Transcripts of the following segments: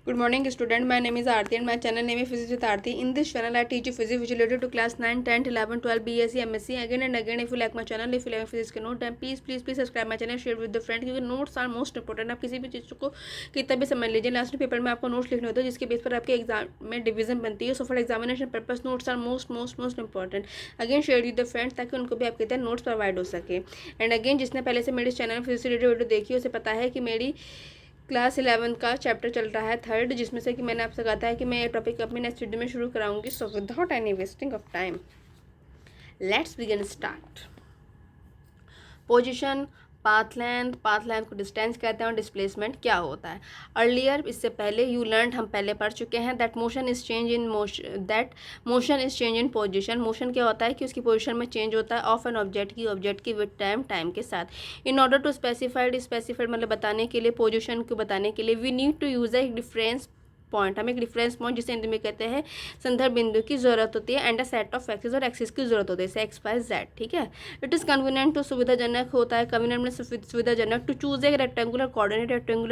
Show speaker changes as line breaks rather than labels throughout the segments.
Good morning, student. My name is Aarti and my channel name is Physics with Aarti. In this channel, I teach you physics which is related to class 9, 10, 11, 12, BSc, MSc. Again and again, if you like my channel, if you like physics के note, then please subscribe my channel, share with the friend, क्योंकि notes are most important. आप किसी भी चीज़ को कितना भी समझ लीजिए, लास्ट पेपर में आपको नोट्स लिखने होते हैं जिसके बेस पर आपके एग्जाम में डिवीजन बनती है. So for examination purpose notes are most important. Again share with the friends ताकि उनको भी आपके तरह नोट्स प्रोवाइड हो सके. एंड अगेन जिसने पहले से मेरे चैनल फिजिक्स से रिलेटेड वीडियो देखी उसे पता है कि मेरी क्लास 11 का चैप्टर चल रहा है थर्ड, जिसमें से कि मैंने आपसे कहा था कि मैं ये टॉपिक अपनी नेक्स्ट वीडियो में शुरू कराऊंगी. So without any wasting of time let's begin start. Position, path length को डिस्टेंस कहते हैं और डिस्प्लेसमेंट क्या होता है. अर्लियर इससे पहले हम पहले पढ़ चुके हैं that motion is change in position. Motion क्या होता है कि उसकी पोजीशन में चेंज होता है ऑफ एन ऑब्जेक्ट की विद टाइम के साथ. इन ऑर्डर टू स्पेसिफाइड मतलब बताने के लिए, पोजीशन को बताने के लिए we need to use a difference point. हमें एक डिफरेंस पॉइंट जिसे हिंदी में कहते हैं संदर्भ बिंदु की जरूरत होती है. And a set of axis और एक्सिस की जरूरत होती है, जैसे एक्स वाई जेड. ठीक है. इट इज़ कन्वीनियंट टू सुविधाजनक होता है, कन्वीनियंट में सुविधाजनक टू चूज एक रेक्टेंगुलर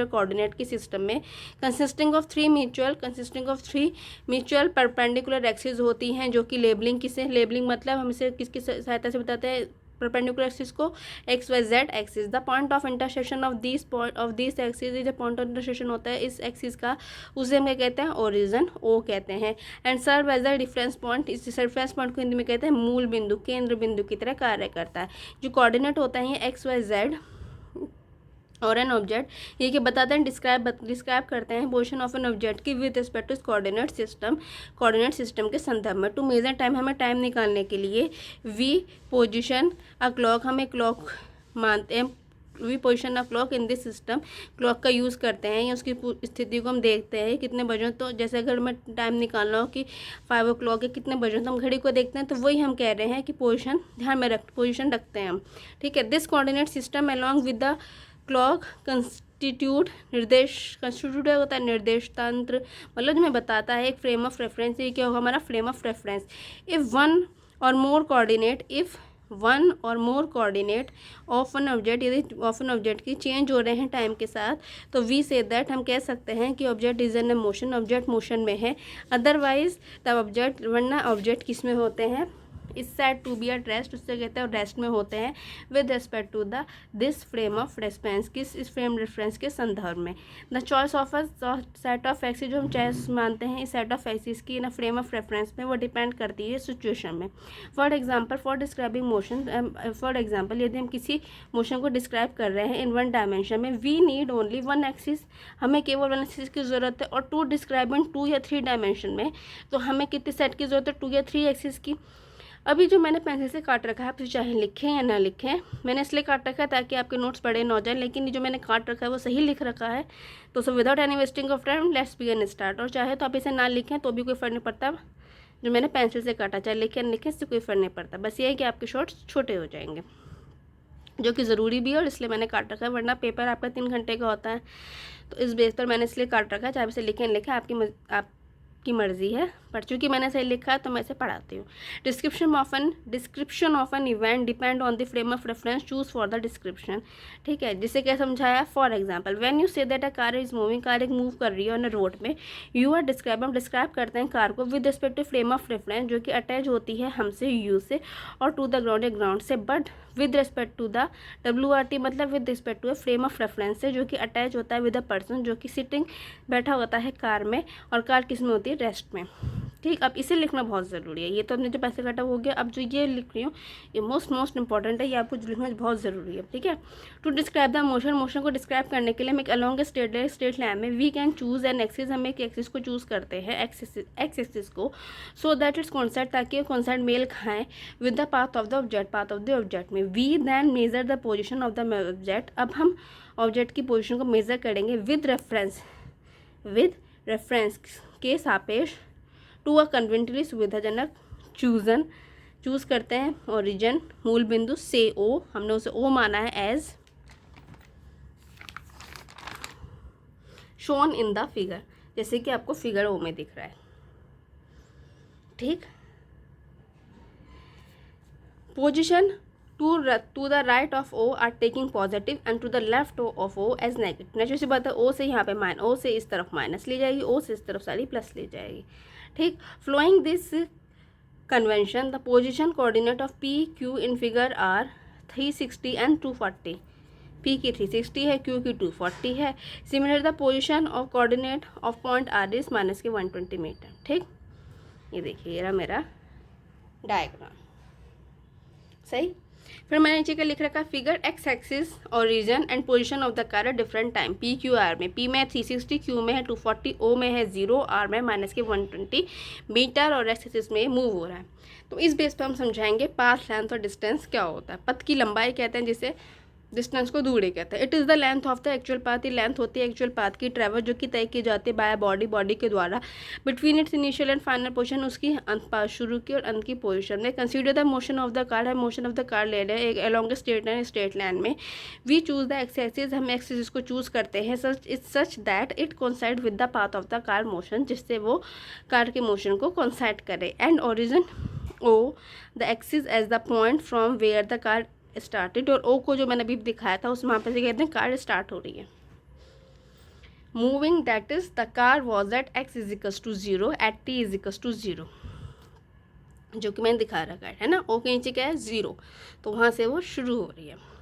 कोऑर्डिनेट की सिस्टम में consisting of three mutual perpendicular axis होती हैं, जो कि लेबलिंग मतलब हम इसे किसकी सहायता से बताते हैं, परपेंडिकुलर एक्सिस को X Y Z axis. The point of intersection of this axis, जो पॉइंट ऑफ इंटरसेक्शन होता है इस एक्सिस का, उसे हम क्या कहते हैं, ओरिजिन ओ कहते हैं. And serve as the reference point, इस रेफरेंस पॉइंट को हिंदी में कहते हैं मूल बिंदु, केंद्र बिंदु की तरह कार्य करता है. जो कोऑर्डिनेट होता है ये एक्स वाई जेड और एन ऑब्जेक्ट, ये कि बताते हैं डिस्क्राइब करते हैं पोजीशन ऑफ एन ऑब्जेक्ट की with respect to coordinate system के संदर्भ में. टू मेजर टाइम, हमें टाइम निकालने के लिए वी पोजीशन अ क्लॉक, हमें क्लॉक मानते हैं. We position a clock in this system, clock का यूज़ करते हैं या उसकी स्थिति को हम देखते हैं कितने बजे. तो जैसे अगर हमें टाइम निकालना हो कि 5 o'clock है, कितने बजे, तो हम घड़ी को देखते हैं. तो वही हम कह रहे हैं कि पोजीशन ध्यान में पोजीशन रखते हैं हम. ठीक है. This coordinate system along with the clock constitute होता है निर्देश तंत्र, मतलब जो हमें बताता है एक फ्रेम ऑफ रेफरेंस. ये क्या होगा, हमारा frame of reference. If one और मोर कोऑर्डिनेट ऑफ एन ऑब्जेक्ट, यदि ऑफ एन ऑब्जेक्ट की चेंज हो रहे हैं टाइम के साथ, तो वी से दैट हम कह सकते हैं कि object is in motion, object motion में है. अदरवाइज तब ऑब्जेक्ट, वरना ऑब्जेक्ट किस में होते हैं, इस said to be at rest, उससे कहते हैं रेस्ट में होते हैं with respect to the this frame of reference, इस फ्रेम रेफरेंस के संदर्भ में. The choice of a set of axis, जो हम चॉइस मानते हैं इस सेट ऑफ एक्सिस की ना फ्रेम ऑफ रेफरेंस में, वो डिपेंड करती है सिचुएशन में. For example for describing motion, for example यदि हम किसी मोशन को डिस्क्राइब कर रहे हैं इन वन डायमेंशन में, we need only one axis, हमें केवल वन एक्सिस की ज़रूरत है. और टू डिस्क्राइब इन 2 या 3 डायमेंशन में, तो हमें कितने सेट की ज़रूरत है, 2 या 3 एक्सिस की. अभी जो मैंने पेंसिल से काट रखा है, आप चाहे लिखें या ना लिखें, मैंने इसलिए काट रखा है ताकि आपके नोट्स बड़े ना हो जाए, लेकिन जो मैंने काट रखा है वो सही लिख रखा है. तो सो without any wasting of time let's begin start. और चाहे तो आप इसे ना लिखें तो भी कोई फ़र्क नहीं पड़ता, जो मैंने पेंसिल से काटा, चाहे लिखें ना लिखें इससे कोई फ़र्क नहीं पड़ता. बस ये है कि आपके शॉर्ट्स छोटे हो जाएंगे, जो कि ज़रूरी भी है और इसलिए मैंने काट रखा है, वरना पेपर आपका 3 घंटे का होता है. तो इस बेस पर मैंने इसलिए काट रखा है, चाहे इसे लिखें लिखें, आपकी मर्जी है. पर चूंकि मैंने सही लिखा है तो मैं इसे पढ़ाती हूँ. Description of an event depend on the frame of reference, choose for the description. ठीक है. जिसे क्या समझाया, for example when you say that a car is moving, car एक मूव कर रही है ऑन अ रोड में, यू आर डिस्क्राइब, हम डिस्क्राइब करते हैं कार को with respect to frame of reference, जो कि अटैच होती है हमसे, यू से, और टू द ग्राउंड, ग्राउंड से. But with respect to the WRT मतलब with respect to frame of reference से, जो कि अटैच होता है विद अ पर्सन, जो कि सिटिंग बैठा होता है कार में, और कार किस में होती है, रेस्ट में. ठीक. अब इसे लिखना बहुत ज़रूरी है. ये तो हमने जो पैसे काटा हो गया. अब जो ये लिख रही हूँ ये मोस्ट इंपॉर्टेंट है, ये आपको जो लिखना बहुत ज़रूरी है. ठीक है. टू डिस्क्राइब द मोशन को डिस्क्राइब करने के लिए हम एक अलॉन्ग स्ट्रेट लाइन में we can choose an axis, हम एक एक्सिस को चूज़ करते हैं, एक्स एक्सिस को, सो दैट इट्स कॉन्सेप्ट, ताकि कॉन्सेप्ट मेल खाएँ with the path of the object में. We then measure the position of the object, अब हम ऑब्जेक्ट की पोजिशन को मेज़र करेंगे विद रेफरेंस के सापेक्ष टू अ कन्वेंटली सुविधाजनक चूज़ करते हैं ओरिजिन, मूल बिंदु से ओ, हमने उसे ओ माना है as shown in the figure, जैसे कि आपको फिगर ओ में दिख रहा है. ठीक. Position to the right of O are taking positive and to the left of O as negative। Natural सी बात है, O से यहाँ पे O से इस तरफ माइनस ली जाएगी, O से इस तरफ सारी प्लस ली जाएगी। ठीक, flowing this convention the position coordinate of P Q in figure are 360 and 240। P की 360 है, क्यू की 240 है। Similar the position of coordinate of point R is minus के 120 मीटर। ठीक, ये देखिए ये रहा मेरा डायग्राम। सही, फिर मैंने नीचे का लिख रखा है figure x axis origin and position of the car at different time P Q are में। पी में 360, क्यू में है 240, ओ में है 0, आर में माइनस के 120 मीटर और एक्स एक्सिस में मूव हो रहा है। तो इस बेस पर हम समझाएंगे पाथ, लेंथ और डिस्टेंस क्या होता है। पथ की लंबाई कहते हैं जिसे, डिस्टेंस को दूरी कहते हैं। It is the length of the actual path. ये लेंथ होती है एक्चुअल पाथ की ट्रैवल जो कि तय की जाती है बाय बॉडी के द्वारा between its initial and final position, उसकी अंत शुरू की और अंत की पोजीशन में। Consider the motion of the car है, मोशन ऑफ द कार ले रहे हैं एक अलॉन्ग स्ट्रेट लाइन में। We choose the X axis, हम एक्स एक्सिस को चूज करते हैं such that it coincide with the path of the car motion, जिससे वो कार के मोशन को कोइंसाइड करे। And origin O the axis as the point from where the car started, और ओ को जो मैंने अभी दिखाया था उस वहाँ पे से कहते हैं कार स्टार्ट हो रही है। Moving that is the car was at X equals to 0 at T equals to 0, जो कि मैंने दिखा रखा है ना। ओ के नीचे क्या है 0, तो वहाँ से वो शुरू हो रही है।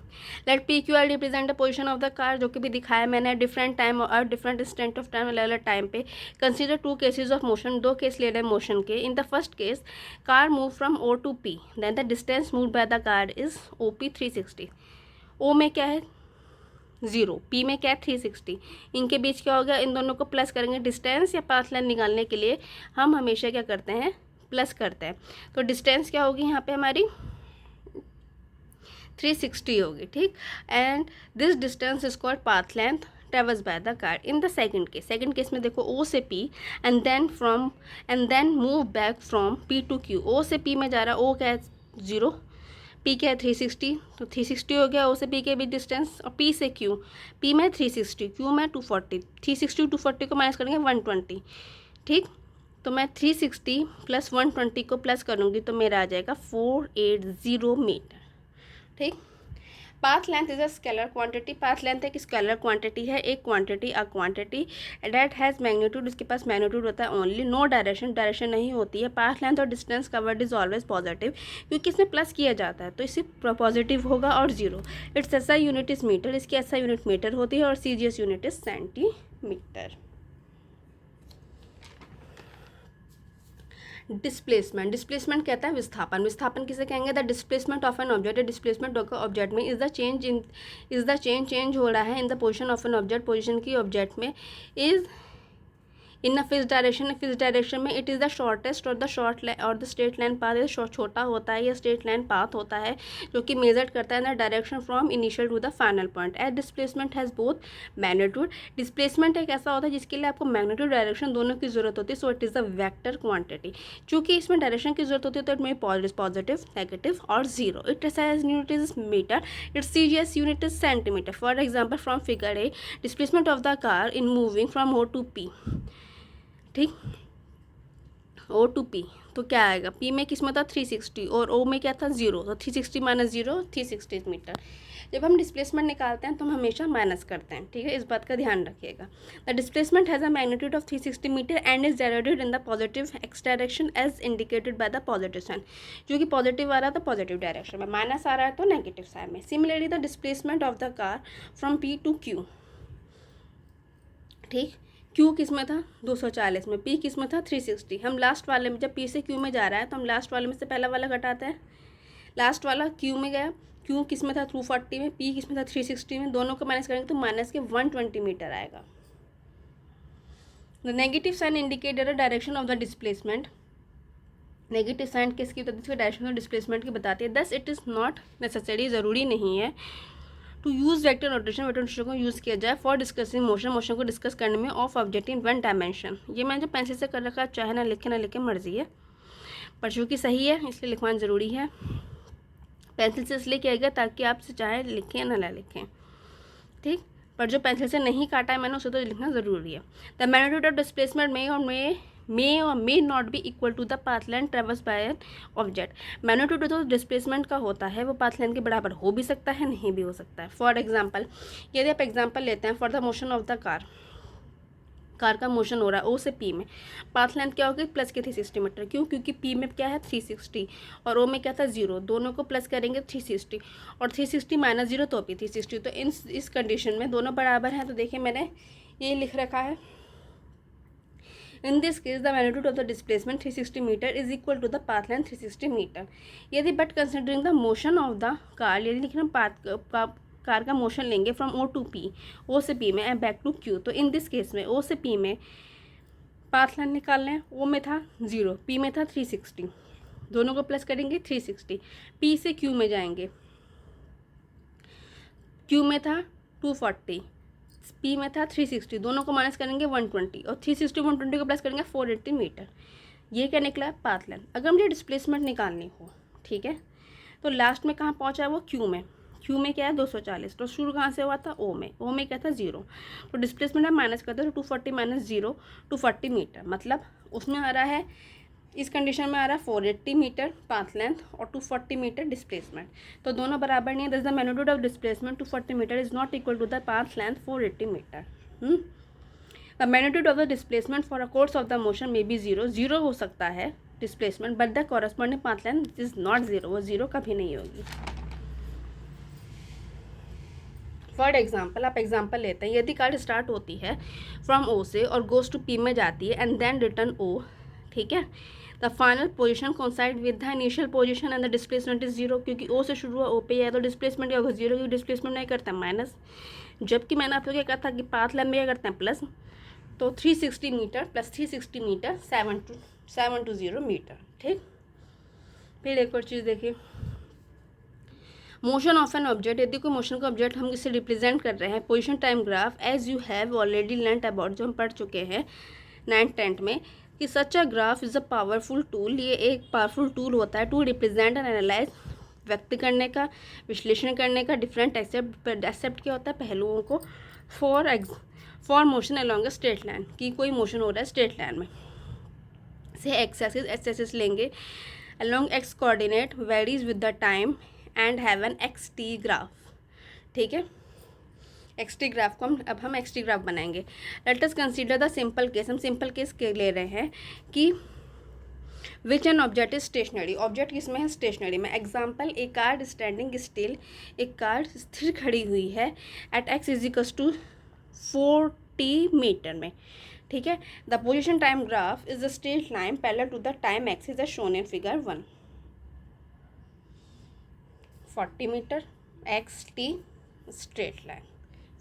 Let P Q R represent the position of the car, जो कि भी दिखाया मैंने डिफरेंट टाइम और डिफरेंट इंस्टेंट ऑफ टाइम, अलग अलग टाइम पे। Consider 2 cases of motion, 2 case ले रहे हैं मोशन के। In the first case car move from O to P, then the distance move by the car is O P 360। O में क्या है 0, पी में क्या है 360, इनके बीच क्या होगा, इन दोनों को प्लस करेंगे। डिस्टेंस या पाथ लाइन निकालने के लिए हम हमेशा क्या करते हैं, प्लस करते हैं। तो डिस्टेंस क्या होगी यहाँ पे हमारी 360 होगी। ठीक, and this distance is called path length travels by the car. In the second case में देखो ओ से P and then move back from P to Q. O से पी में जा रहा है, ओ क्या है 0, पी क्या है 360, तो 360 हो गया ओ से पी के बीच डिस्टेंस। और पी से क्यू, पी में 360, क्यू में 240, 360 240 को माइनस करेंगे 120। ठीक, तो मैं 360 प्लस 120 को प्लस करूँगी तो मेरा आ जाएगा 480 मीटर। ठीक, path length is a scalar quantity. Path length एक स्केलर क्वांटिटी है, एक quantity a quantity that has magnitude, उसके पास मैग्नीट्यूड होता है ओनली, नो डायरेक्शन नहीं होती है। पाथ लेंथ और distance covered is always positive, क्योंकि इसमें प्लस किया जाता है तो इसे पॉजिटिव होगा। और 0, इट्स ऐसा यूनिट इज मीटर, इसकी ऐसा यूनिट मीटर होती है। और CGS unit is centimetre. Displacement कहता है विस्थापन किसे कहेंगे, the displacement of an object. Displacement object में इज द चेंज हो रहा है in the position of an object, position की ऑब्जेक्ट में is in a fix direction में। इट इज़ द शॉर्टेस्ट और the straight line path is छोटा होता है, या स्ट्रेट लाइन पाथ होता है जो कि मेजर करता है the direction from initial to the final point. As displacement has both magnitude. Displacement एक ऐसा होता है जिसके लिए आपको मैग्नीट्यूड डायरेक्शन दोनों की जरूरत होती है, so it is the vector quantity. चूँकि इसमें डायरेक्शन की जरूरत होती है तो इट में पॉजिटिव, नेगेटिव और 0। Its SI unit is metre, its CGS unit is centimetre. For example from figure A, displacement of the car in moving from O to P। ठीक, O टू P, तो क्या आएगा, P में किस में था 360 और O में क्या था 0, तो 360 माइनस 0 360 मीटर। जब हम डिस्प्लेसमेंट निकालते हैं तो हम हमेशा माइनस करते हैं। ठीक है, इस बात का ध्यान रखिएगा। The displacement has a magnitude of 360 metre and is directed in the positive x direction as indicated by the positive sign. जो कि पॉजिटिव आ रहा है तो पॉजिटिव डायरेक्शन में, माइनस आ रहा है तो नेगेटिव साइन में। Similarly the displacement of the car from P to Q। ठीक, Q किस में था 240 में, P किस में था 360। हम लास्ट वाले में, जब P से Q में जा रहा है तो हम लास्ट वाले में से पहला वाला घटाते हैं। लास्ट वाला Q में गया, Q किस में था 240 में, P किस में था 360 में, दोनों को माइनस करेंगे तो माइनस के 120 मीटर आएगा। The negative sign indicate the direction of the displacement. Negative sign किसकी बताती है, डायरेक्शन ऑफ डिस्प्लेसमेंट की बताती है। Thus it is not necessary, ज़रूरी नहीं है टू यूज़ वेक्टर नोटेशन को यूज़ किया जाए फॉर डिस्कसिंग मोशन को डिस्कस करने में ऑफ ऑब्जेक्ट इन 1 डायमेंशन। ये मैंने जो पेंसिल से कर रखा, चाहे ना लिखे मर्जी है, पर चूँकि सही है इसलिए लिखवाना ज़रूरी है। पेंसिल से इसलिए किया गया ताकि आप चाहे लिखें ना लिखें। ठीक, पर जो पेंसिल से नहीं काटा है मैंने उसे तो लिखना ज़रूरी है। The magnitude of displacement may or may not be equal to the path length traversed by an object. Magnitude जो डिस्प्लेसमेंट का होता है वो पाथ लेंथ के बराबर हो भी सकता है, नहीं भी हो सकता है. फॉर एग्जाम्पल, यदि आप एग्जाम्पल लेते हैं for the motion of the car का मोशन हो रहा है ओ से पी में, पाथ लेंथ क्या होगी प्लस के 360 मीटर. क्यों? क्योंकि पी में क्या है 360 और ओ में क्या था 0, दोनों को प्लस करेंगे 360 और 360 माइनस 0 तो भी 360. तो इस कंडीशन में दोनों बराबर हैं. तो देखिए मैंने ये लिख रखा है, in this case the magnitude of the displacement 360 metre is equal to the path length 360 metre. यदि but considering the motion of the car, यदि लिख रहे हैं कार का मोशन लेंगे from O to P, O से पी में and back to Q. तो इन दिस केस में ओ से पी में पाथ लेंथ निकालना है. ओ में था 0, पी में था 360, दोनों को प्लस करेंगे 360. पी से क्यू में जाएंगे, क्यू में था 240, पी में था 360, दोनों को माइनस करेंगे 120 और 360 120 को प्लस करेंगे 480 मीटर. ये क्या निकला पाथ लेंथ. अगर मुझे डिस्प्लेसमेंट निकालनी हो, ठीक है, तो लास्ट में कहाँ पहुँचा है वो क्यू में. क्यू में क्या है 240. तो शुरू कहाँ से हुआ था ओ में क्या था 0. तो डिस्प्लेसमेंट हम माइनस करते हैं तो 240 माइनस 0 240 मीटर. मतलब उसमें आ रहा है, इस कंडीशन में आ रहा है 480 मीटर पाथ लेंथ और 240 मीटर डिस्प्लेसमेंट. तो दोनों बराबर नहीं है. The magnitude of displacement 240 metre is not equal to the path length 480 metre. The magnitude of the displacement for a course of the motion may be 0 हो सकता है displacement, but the corresponding path length is not 0, वो 0 कभी नहीं होगी. For example, आप example लेते हैं, यदि कार स्टार्ट होती है फ्रॉम ओ से और गोज टू पी में जाती है एंड देन रिटर्न ओ, ठीक है, the final position coincide with the initial position and the displacement is 0. क्योंकि ओ से शुरू हुआ ओ पे है तो डिस्प्लेसमेंट क्या होगा 0, क्योंकि डिस्प्लेसमेंट नहीं करता है माइनस. जबकि मैंने आपको क्या कहा था कि पाथ लेंथ में क्या करते हैं प्लस. तो 360 मीटर प्लस 360 मीटर 720 मीटर. ठीक, फिर एक और चीज़ देखिए, मोशन ऑफ एन ऑब्जेक्ट. यदि कोई मोशन का ऑब्जेक्ट हम इसे रिप्रेजेंट कर रहे हैं, position time graph as you have already learned about, जो हम पढ़ चुके हैं 9th-10th में, कि such a graph is a powerful tool. ये एक पावरफुल टूल होता है टू रिप्रेजेंट एंड एनालाइज, व्यक्त करने का, विश्लेषण करने का डिफरेंट एक्सेप्ट क्या होता है पहलुओं को. For motion along a straight line, कि कोई मोशन हो रहा है स्ट्रेट लाइन में, से एक्सेसिस लेंगे along x coordinate varies with the time and have an XT graph. ठीक है, XT ग्राफ को अब हम XT ग्राफ बनाएंगे. Let us consider the simple case. हम सिंपल केस के ले रहे हैं कि विच an object is stationary. Object किसमें है स्टेशनरी में. एग्जाम्पल, ए कार स्टैंडिंग स्टिल, एक कार स्थिर खड़ी हुई है एट x = 40 मीटर में. ठीक है, the position time graph is the straight line parallel to the time axis as shown in figure 1. 40 metre XT straight line.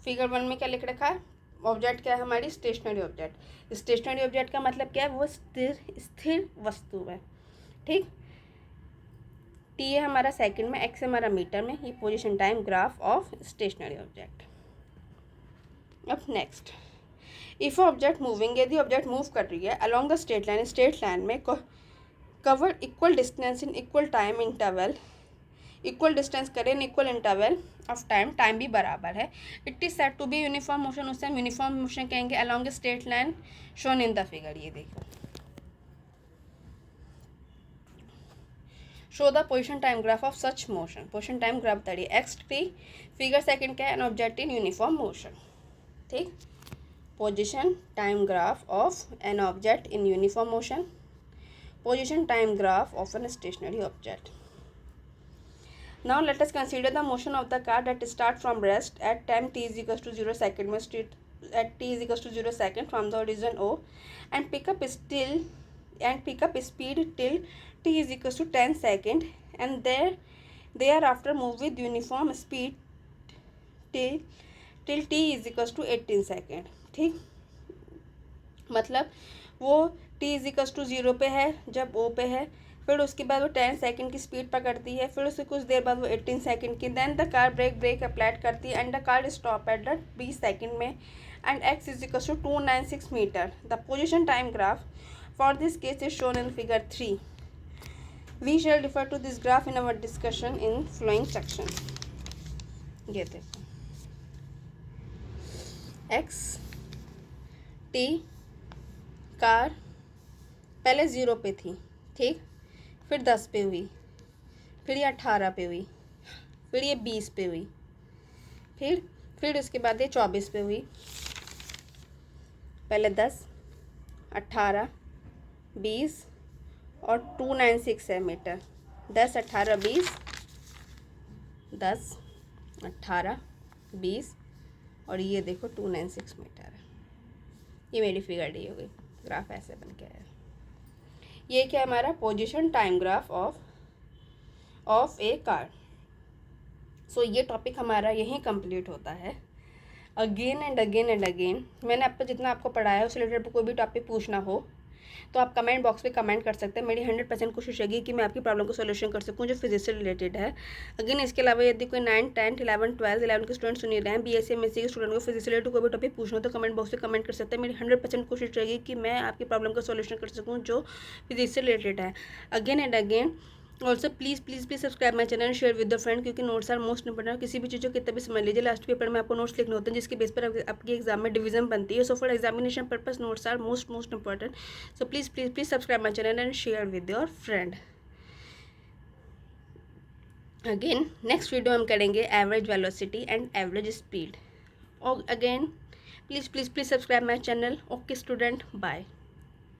Figure 1 में क्या लिख रखा है, ऑब्जेक्ट क्या है हमारी स्टेशनरी ऑब्जेक्ट. स्टेशनरी ऑब्जेक्ट का मतलब क्या है, वो स्थिर वस्तु है. ठीक, T है हमारा सेकंड में, X है हमारा मीटर में. ये position time graph of stationary object. अब नेक्स्ट, इफ ऑब्जेक्ट मूविंग, यदि ऑब्जेक्ट मूव कर रही है अलॉन्ग द स्ट्रेट लाइन में cover equal distance in equal time interval, equal distance करें in equal interval of time भी बराबर है. It is said to be uniform motion. उससे हम यूनिफॉर्म मोशन कहेंगे along straight line shown in the figure. ये देखो, show the position time graph of such motion. Position time graph तड़ी XT. Figure second क्या है, an object in uniform motion. ठीक, position time graph of an object in uniform motion, position time graph of an stationary object. Now let us consider the motion of the car that start from rest at time t = 0 second में at t = 0 second from the origin O and pick up speed till t = 10 second and thereafter move with uniform speed till t = 18 second. ठीक, मतलब वो t = 0 पे है जब O पे है, फिर उसके बाद वो 10 सेकंड की स्पीड पकड़ती है, फिर उससे कुछ देर बाद वो 18 सेकंड की. Then the car brake applied करती है and the car stop at the 20 second में and x = 296 metre. The position time graph for this case is shown in figure 3. We shall refer to this graph in our discussion in flowing section. ये देखो, XT car पहले 0 पे थी, ठीक, फिर 10 पे हुई, फिर ये 18 पे हुई, फिर ये 20 पे हुई, फिर उसके बाद ये 24 पे हुई। पहले 10, 18, 20 और 296 है मीटर। 10, 18, 20, 10, 18, 20 और ये देखो 296 मीटर है। ये मेरी फिगर डी हो गई, ग्राफ ऐसे बन के आया। ये क्या हमारा position time graph of a car. So ये टॉपिक हमारा यहीं कंप्लीट होता है। Again and again and again मैंने अब तक जितना आपको पढ़ाया है उससे रिलेटेड कोई भी टॉपिक पूछना हो तो आप कमेंट बॉक्स पे कमेंट कर सकते हैं। मेरी 100% कोशिश रहेगी कि मैं आपकी प्रॉब्लम को सोल्यूशन कर सकूं जो फिजिक्स से रिलेटेड है। अगेन इसके अलावा यदि कोई 9, 10, 11, 12, 11 के स्टूडेंट सुन रहे हैं, BSc MSc के स्टूडेंट को फिजिक्स से रिलेटेड कोई भी टॉपिक पूछना हो तो कमेंट बॉक्स पे कमेंट कर सकते हैं। मेरी 100% कोशिश रहेगी कि मैं आपकी प्रॉब्लम का सोल्यूशन कर सकूँ जो फिजिक्स से रिलेटेड है। Again and again also please subscribe my channel, share with the friend, क्योंकि नोट्स आर मोस्ट इंपॉर्टेंट। किसी भी चीज़ को कितना भी समझ लीजिए, लास्ट पेपर में आपको नोट्स लिखने होते हैं जिसके बेस पर आपकी एग्जाम में डिवीजन बनती है। So for examination purpose notes are most important. So please subscribe my channel and share with your friend. Again next video हम करेंगे average velocity and average speed. और again please subscribe my channel. Okay student, bye.